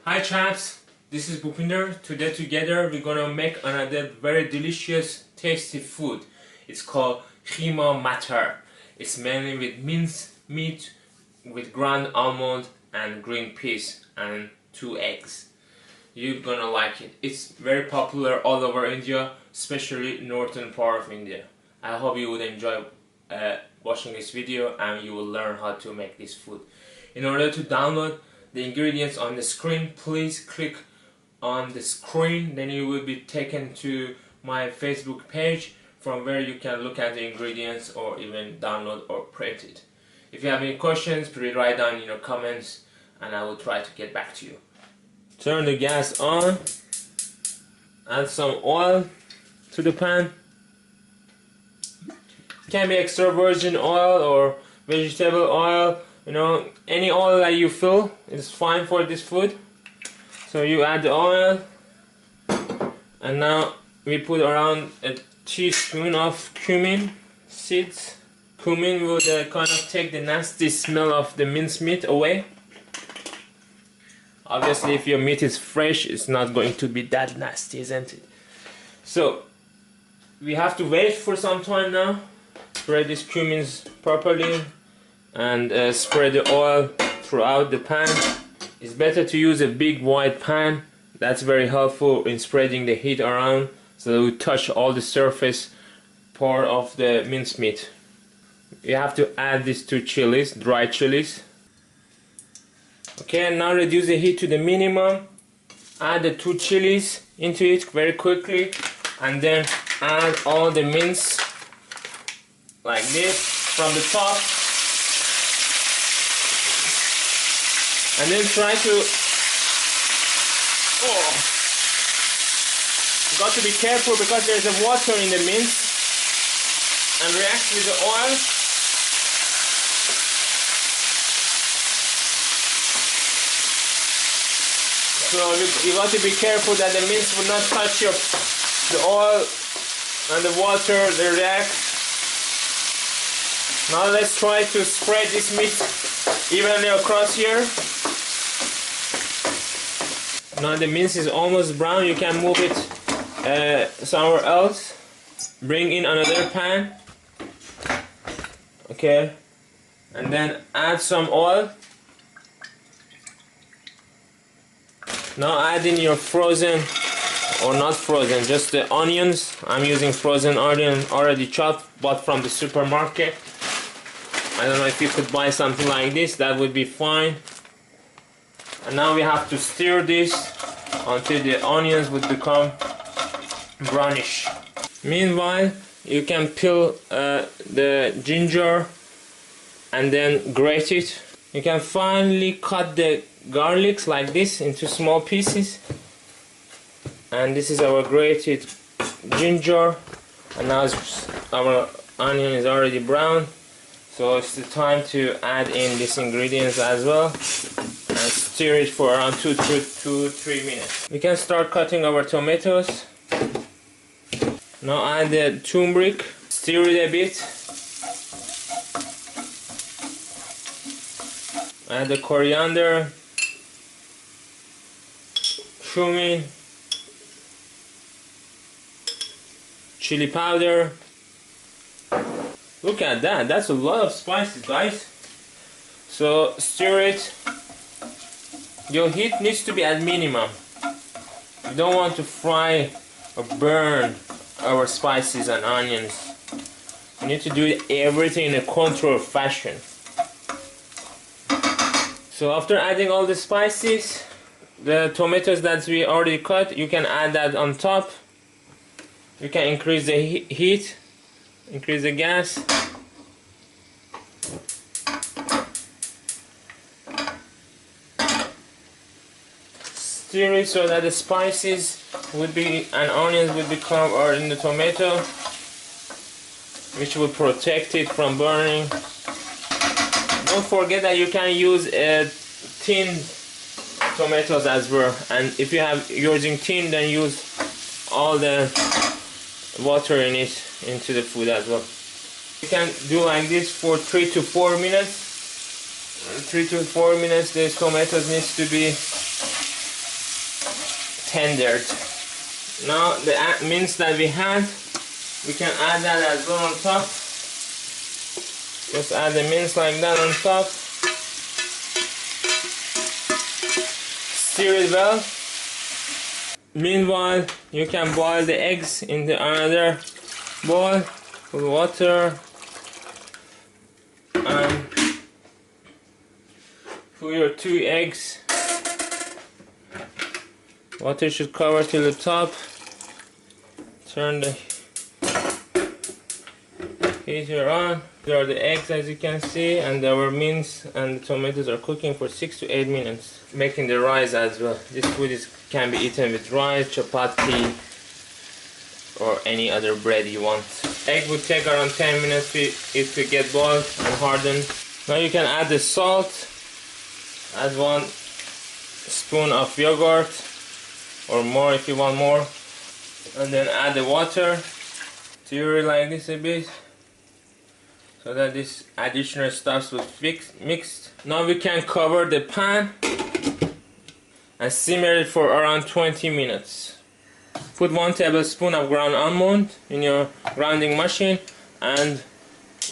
Hi chaps, this is Bhupinder. Today together we're gonna make another very delicious, tasty food. It's called Kheema Mattar. It's mainly with minced meat, with ground almond and green peas and 2 eggs. You're gonna like it. It's very popular all over India, especially northern part of India. I hope you would enjoy watching this video and you will learn how to make this food. In order to download the ingredients on the screen, please click on the screen, then you will be taken to my Facebook page from where you can look at the ingredients or even download or print it. If you have any questions, please write down in your comments and I will try to get back to you. Turn the gas on, add some oil to the pan. It can be extra virgin oil or vegetable oil. You know, any oil that you feel is fine for this food. So you add the oil, and now we put around a teaspoon of cumin seeds. Cumin would kind of take the nasty smell of the minced meat away. Obviously, if your meat is fresh, it's not going to be that nasty, isn't it? So we have to wait for some time now. Spread these cumins properly and spread the oil throughout the pan. It's better to use a big wide pan. That's very helpful in spreading the heat around so that we touch all the surface part of the mincemeat. You have to add these 2 chilies, dry chilies. Okay, and now reduce the heat to the minimum. Add the 2 chilies into it very quickly and then add all the mince like this from the top. And then try to, you got to be careful because there's a water in the mince and reacts with the oil. So you got to be careful that the mince will not touch the oil and the water, they react. Now let's try to spread this meat evenly across here. Now the mince is almost brown, you can move it somewhere else. Bring in another pan. Okay, and then add some oil. Now add in your frozen, or not frozen, just the onions. I'm using frozen onion already chopped, bought from the supermarket. I don't know if you could buy something like this, that would be fine. And now we have to stir this until the onions would become brownish. Meanwhile, you can peel the ginger and then grate it. You can finely cut the garlics like this into small pieces. And this is our grated ginger. And now our onion is already brown. So it's the time to add in these ingredients as well and stir it for around 2-3 minutes. We can start cutting our tomatoes. Now add the turmeric, stir it a bit. Add the coriander, cumin, chili powder. Look at that, that's a lot of spices, guys. So stir it. Your heat needs to be at minimum. You don't want to fry or burn our spices and onions. You need to do everything in a controlled fashion. So after adding all the spices, the tomatoes that we already cut, you can add that on top. You can increase the heat. Increase the gas. Stir it so that the spices would be and onions would become or in the tomato, which will protect it from burning. Don't forget that you can use tinned tomatoes as well, and if you have using tin, then use all the water in it into the food as well. You can do like this for 3 to 4 minutes. 3 to 4 minutes, the tomatoes needs to be tendered. Now the mince that we had, we can add that as well on top. Just add the mince like that on top. Stir it well. Meanwhile, you can boil the eggs in the another bowl with water and put your 2 eggs. Water should cover till the top. Turn the heater on. There are the eggs, as you can see, and our mince and the tomatoes are cooking for 6 to 8 minutes. Making the rice as well. This food can be eaten with rice, chapati, or any other bread you want. Egg would take around 10 minutes if it get boiled and hardened. Now you can add the salt. Add 1 spoon of yogurt, or more if you want more, and then add the water. Stir it like this a bit, so that this additional stuff will mixed. Now we can cover the pan and simmer it for around 20 minutes. Put 1 tablespoon of ground almond in your grinding machine, and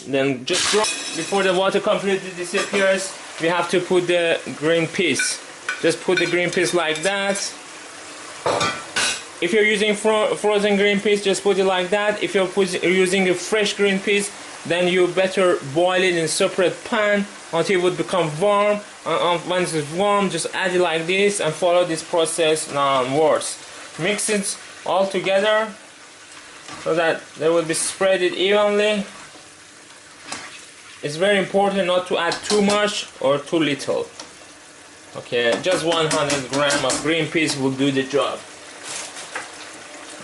then just before the water completely disappears, we have to put the green peas. Just put the green peas like that. If you're using frozen green peas, just put it like that. If you're using a fresh green peas, then you better boil it in a separate pan until it would become warm. Once it's warm, just add it like this and follow this process onwards. Mix it all together so that they will be spread it evenly. It's very important not to add too much or too little. Okay, just 100 grams of green peas will do the job.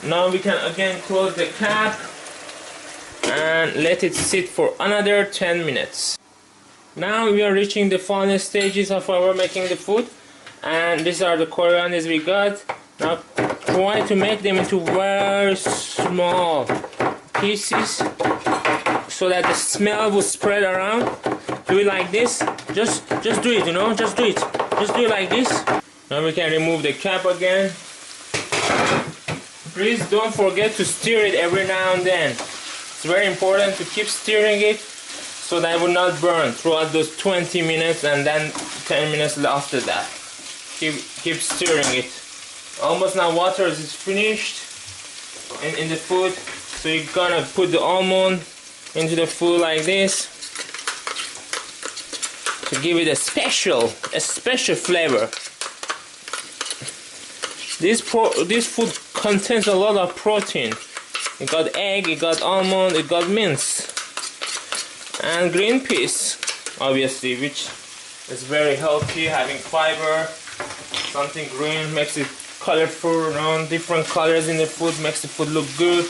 Now we can again close the cap and let it sit for another 10 minutes. Now we are reaching the final stages of our making the food, and these are the corianders we got. Now try to make them into very small pieces so that the smell will spread around. Do it like this. Just do it, you know, just do it. Just do it like this. Now we can remove the cap again. Please don't forget to stir it every now and then. It's very important to keep stirring it so that it will not burn throughout those 20 minutes and then 10 minutes after that. Keep stirring it. Almost now water is finished in the food, so you're gonna put the almond into the food like this to give it a special flavor. This food contains a lot of protein. It got egg, it got almond, it got mince, and green peas, obviously, which is very healthy, having fiber. Something green makes it colorful, different colors in the food makes the food look good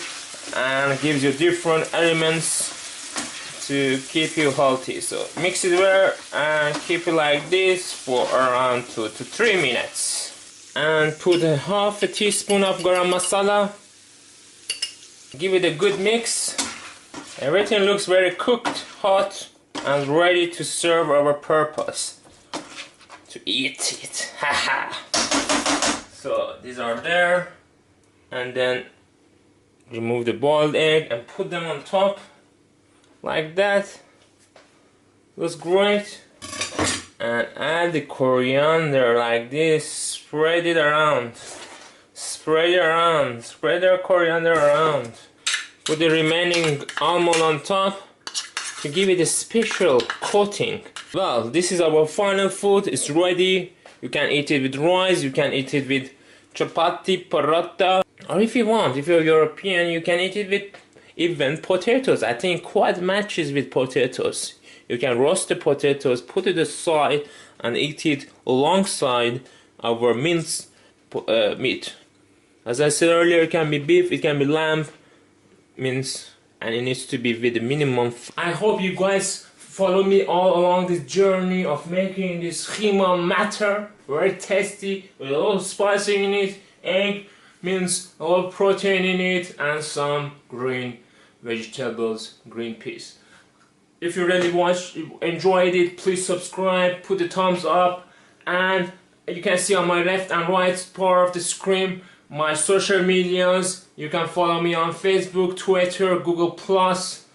and gives you different elements to keep you healthy. So mix it well and keep it like this for around 2 to 3 minutes. And put half a teaspoon of garam masala. Give it a good mix. Everything looks very cooked, hot, and ready to serve our purpose. To eat it. Haha. So these are there. And then remove the boiled egg and put them on top. Like that. Looks great. And add the coriander like this. Spread it around. Spread it around. Spread the coriander around. Put the remaining almond on top to give it a special coating. Well, this is our final food. It's ready. You can eat it with rice. You can eat it with chapati, paratha. Or if you want, if you're European, you can eat it with even potatoes. I think quite matches with potatoes. You can roast the potatoes, put it aside, and eat it alongside our minced meat. As I said earlier, it can be beef, it can be lamb, mince, and it needs to be with a minimum. I hope you guys follow me all along this journey of making this Kheema Mattar. Very tasty, with a lot of spicy in it, egg, mince, a lot of protein in it, and some green vegetables, green peas. If you really enjoyed it, please subscribe, put the thumbs up, and you can see on my left and right part of the screen my social medias. You can follow me on Facebook, Twitter, Google Plus,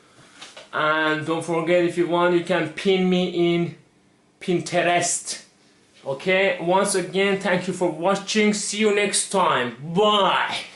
and don't forget, if you want, you can pin me in Pinterest. Okay, once again, thank you for watching. See you next time. Bye.